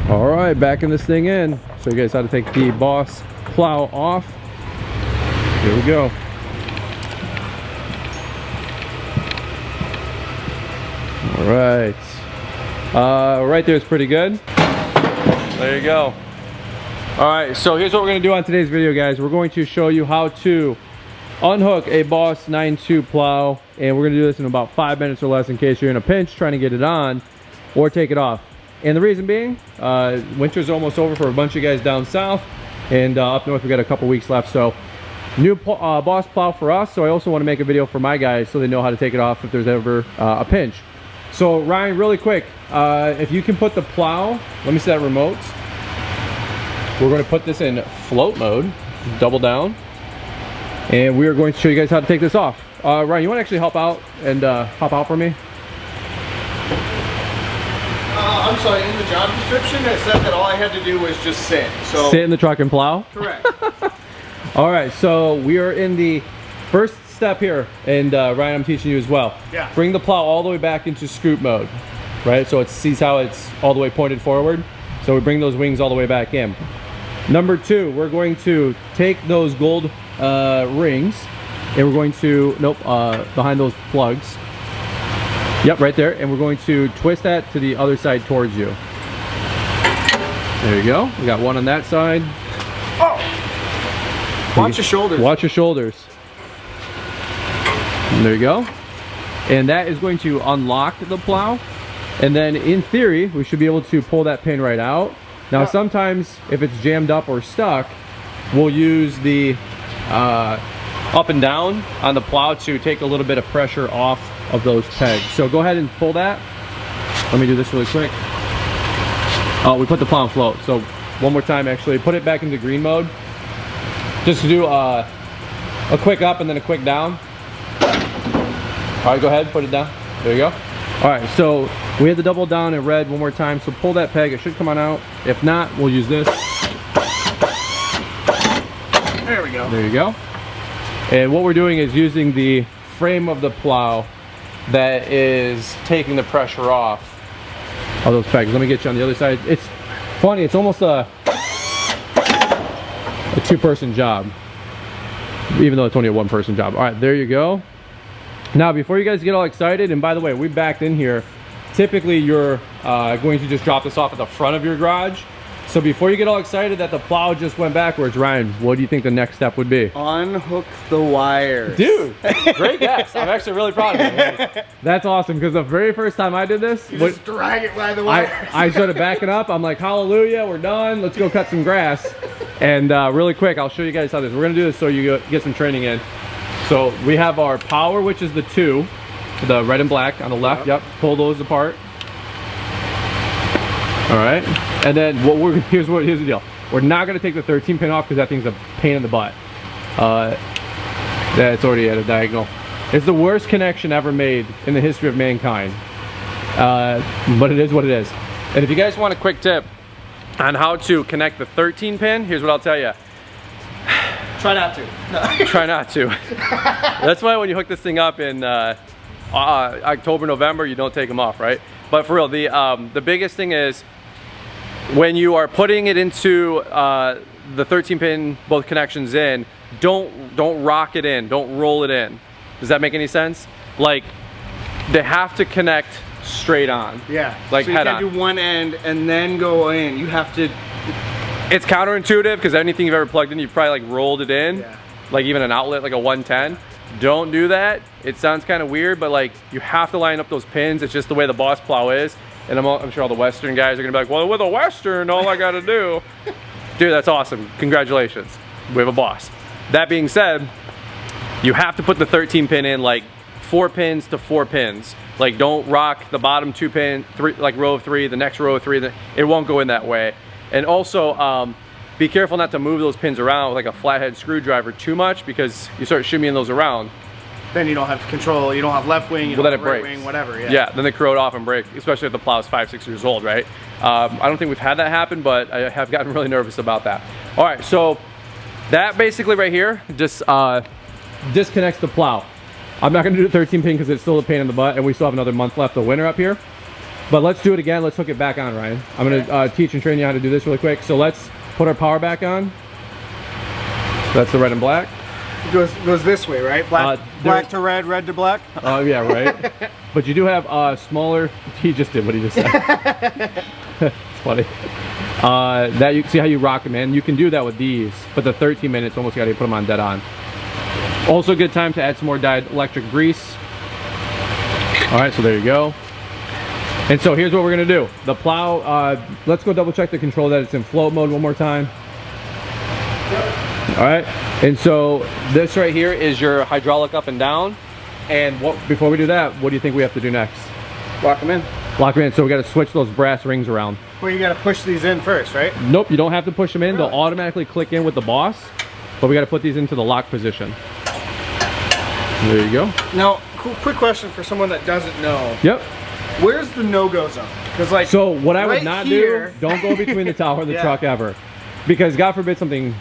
All right, backing this thing in. So you guys how to take the BOSS plow off. Here we go. All right. Right there is pretty good. There you go. All right, so here's what we're gonna do on today's video, guys. We're going to show you how to unhook a BOSS 9.2 plow, and we're gonna do this in about 5 minutes or less in case you're in a pinch trying to get it on or take it off. And the reason being, winter's almost over for a bunch of guys down south, and up north we got a couple weeks left. So new BOSS plow for us, so I also want to make a video for my guys so they know how to take it off if there's ever a pinch. So Ryan, really quick, if you can put the plow, let me see that remote. We're going to put this in float mode, double down, and we are going to show you guys how to take this off. Ryan, you want to actually help out and hop out for me? I'm sorry, in the job description it said that all I had to do was just sit. So sit in the truck and plow? Correct. All right, so we are in the first step here, and Ryan, I'm teaching you as well. Yeah. Bring the plow all the way back into scoop mode, right? So it sees how it's all the way pointed forward. So we bring those wings all the way back in. Number two, we're going to take those gold rings, and we're going to, behind those plugs. Yep, right there, and we're going to twist that to the other side towards you. There you go. We got one on that side. Oh! Watch your shoulders. Watch your shoulders. And there you go. And that is going to unlock the plow. And then in theory, we should be able to pull that pin right out. Now sometimes if it's jammed up or stuck, we'll use the up and down on the plow to take a little bit of pressure off of those pegs. So go ahead and pull that. Let me do this really quick. Oh, we put the plow in float. So one more time, actually, put it back into green mode. Just to do a quick up and then a quick down. All right, go ahead, put it down. There you go. All right, so we had the double down in red one more time. So pull that peg, it should come on out. If not, we'll use this. There we go. There you go. And what we're doing is using the frame of the plow that is taking the pressure off of those pegs. Let me get you on the other side. It's funny, it's almost a two-person job, even though it's only a one-person job. All right, there you go. Now, before you guys get all excited, and by the way, we backed in here. Typically, you're going to just drop this off at the front of your garage. So before you get all excited that the plow just went backwards, Ryan, what do you think the next step would be? Unhook the wires. Dude, great guess. I'm actually really proud of you. That's awesome, because the very first time I did this, just drag it by the wires. I started backing up. I'm like, hallelujah, we're done. Let's go cut some grass. And really quick, I'll show you guys how this. We're gonna do this so you get some training in. So we have our power, which is the 2, the red and black on the left. Yep. Pull those apart. All right, and then here's the deal. We're not gonna take the 13 pin off because that thing's a pain in the butt. It's already at a diagonal. It's the worst connection ever made in the history of mankind. But it is what it is. And if you guys want a quick tip on how to connect the 13 pin, here's what I'll tell you. Try not to. No. Try not to. That's why when you hook this thing up in October, November, you don't take them off, right? But for real, the biggest thing is when you are putting it into the 13 pin, both connections in, don't rock it in, don't roll it in. Does that make any sense? Like, they have to connect straight on. Yeah. Like so you head can't on. do one end and then go in. You have to. It's counterintuitive because anything you've ever plugged in, you've probably like rolled it in. Yeah. Like even an outlet, like a 110. Don't do that. It sounds kind of weird, but like you have to line up those pins. It's just the way the BOSS plow is. And I'm sure all the Western guys are gonna be like, well, with a Western, all I gotta do. Dude, that's awesome. Congratulations. We have a BOSS. That being said, you have to put the 13 pin in like 4 pins to 4 pins. Like don't rock the bottom 2 pin, like row of 3, the next row of 3. It won't go in that way. And also, be careful not to move those pins around with like a flathead screwdriver too much because you start shimmying those around. Then you don't have control, you don't have left wing, you don't have right wing, whatever. Yeah, then they corrode off and break, especially if the plow's 5-6 years old, right? I don't think we've had that happen, but I have gotten really nervous about that. All right, so that basically right here just disconnects the plow. I'm not gonna do the 13 pin because it's still a pain in the butt and we still have another month left of winter up here. But let's do it again. Let's hook it back on, Ryan. I'm gonna teach and train you how to do this really quick. So let's put our power back on. That's the red and black. It goes this way, right? Black to red, red to black. Oh yeah, right. But you do have smaller. He just did what he just said. It's funny. That you see how you rock them in. You can do that with these, but the 13 minutes almost got to put them on dead on. Also, a good time to add some more dyed electric grease. All right, so there you go. And so here's what we're gonna do. The plow. Let's go double check the control that it's in float mode one more time. All right. And so this right here is your hydraulic up and down. And before we do that, what do you think we have to do next? Lock them in. Lock them in. So we got to switch those brass rings around. Well, you got to push these in first, right? Nope, you don't have to push them in. Really? They'll automatically click in with the BOSS, but we got to put these into the lock position. There you go. Now, quick question for someone that doesn't know. Yep. Where's the no-go zone? Because like, so what I would right not here, do, don't go between the tower and the Yeah. truck ever, because God forbid something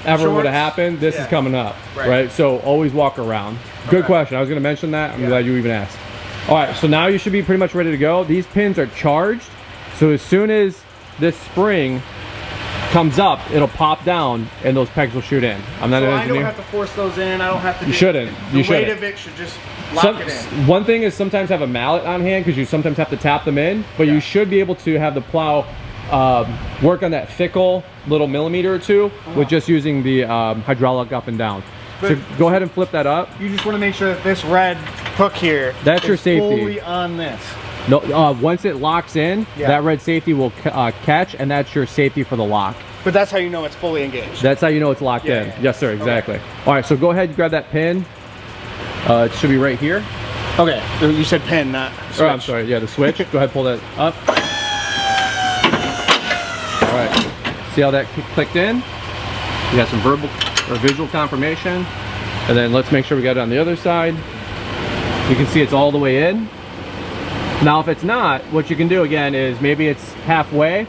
ever would have happened. This is coming up, right? So always walk around. Good question. I was going to mention that. I'm glad you even asked. All right, so now you should be pretty much ready to go. These pins are charged, so as soon as this spring comes up, it'll pop down and those pegs will shoot in. I'm not an engineer. I don't have to force those in. I don't have to. You shouldn't. The weight of it should just lock it in. One thing is sometimes have a mallet on hand because you sometimes have to tap them in, but you should be able to have the plow work on that fickle little millimeter or two with just using the hydraulic up and down. But so go ahead and flip that up. You just want to make sure that this red hook here that's is your safety fully on this. No, once it locks in, that red safety will catch, and that's your safety for the lock. But that's how you know it's fully engaged. That's how you know it's locked in. Yeah. Yes, sir. Exactly. Okay. All right. So go ahead and grab that pin. It should be right here. Okay. You said pin, not switch. Oh, I'm sorry. Yeah, the switch. Go ahead, pull that up. All right. See how that clicked in? We got some verbal or visual confirmation, and then let's make sure we got it on the other side. You can see it's all the way in. Now, if it's not, what you can do again is maybe it's halfway.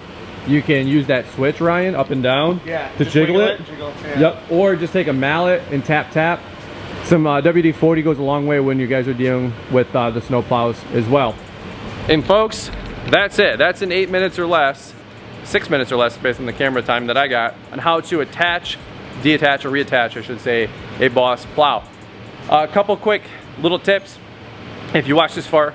You can use that switch, Ryan, up and down to jiggle it. Yep. Or just take a mallet and tap, tap. Some WD-40 goes a long way when you guys are dealing with the snow plows as well. And folks, that's it. That's in 8 minutes or less, 6 minutes or less based on the camera time that I got, on how to attach, detach, or reattach, I should say, a BOSS plow. A couple quick little tips. If you watch this far,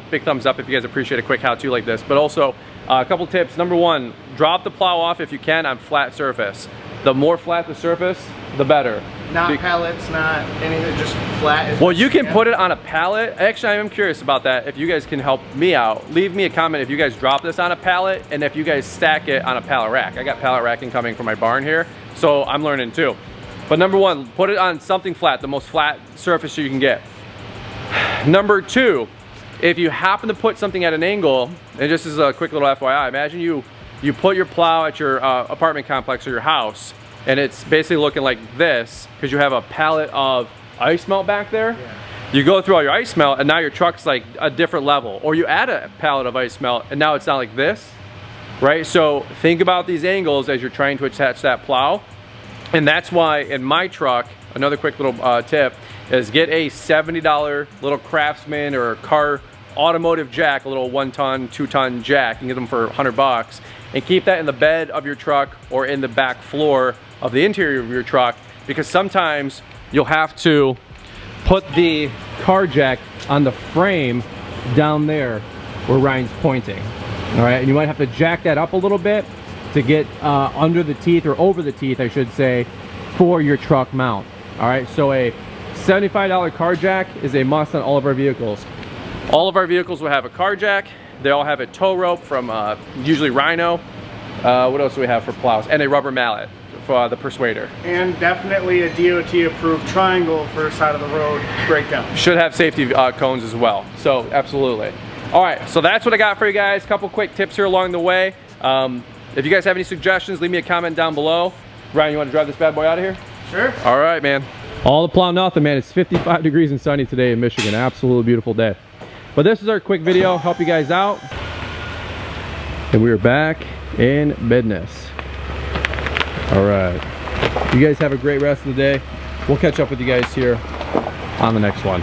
big thumbs up if you guys appreciate a quick how-to like this. But also, a couple tips. Number one, drop the plow off if you can on flat surface. The more flat the surface, the better. Not pallets, not anything, just flat. Well, you can put it on a pallet. Actually, I am curious about that. If you guys can help me out, leave me a comment if you guys drop this on a pallet and if you guys stack it on a pallet rack. I got pallet racking coming from my barn here, so I'm learning too. But number one, put it on something flat, the most flat surface you can get. Number two, if you happen to put something at an angle, and just as a quick little FYI, imagine you put your plow at your apartment complex or your house, and it's basically looking like this because you have a pallet of ice melt back there. Yeah. You go through all your ice melt, and now your truck's like a different level. Or you add a pallet of ice melt, and now it's not like this, right? So think about these angles as you're trying to attach that plow. And that's why in my truck, another quick little tip, is get a $70 little Craftsman or car automotive jack, a little 1-ton, 2-ton jack. You can get them for 100 bucks, and keep that in the bed of your truck or in the back floor of the interior of your truck, because sometimes you'll have to put the car jack on the frame down there where Ryan's pointing. All right, and you might have to jack that up a little bit to get under the teeth, or over the teeth, I should say, for your truck mount. All right, so a $75 car jack is a must on all of our vehicles. All of our vehicles will have a car jack. They all have a tow rope from usually Rhino. What else do we have for plows? And a rubber mallet for the persuader. And definitely a DOT approved triangle for side of the road breakdown. Should have safety cones as well. So absolutely. All right, so that's what I got for you guys. Couple quick tips here along the way. If you guys have any suggestions, leave me a comment down below. Ryan, you want to drive this bad boy out of here? Sure. All right, man. All the plow nothing, man. It's 55 degrees and sunny today in Michigan. Absolutely beautiful day. But this is our quick video, help you guys out. And we are back in business. All right. You guys have a great rest of the day. We'll catch up with you guys here on the next one.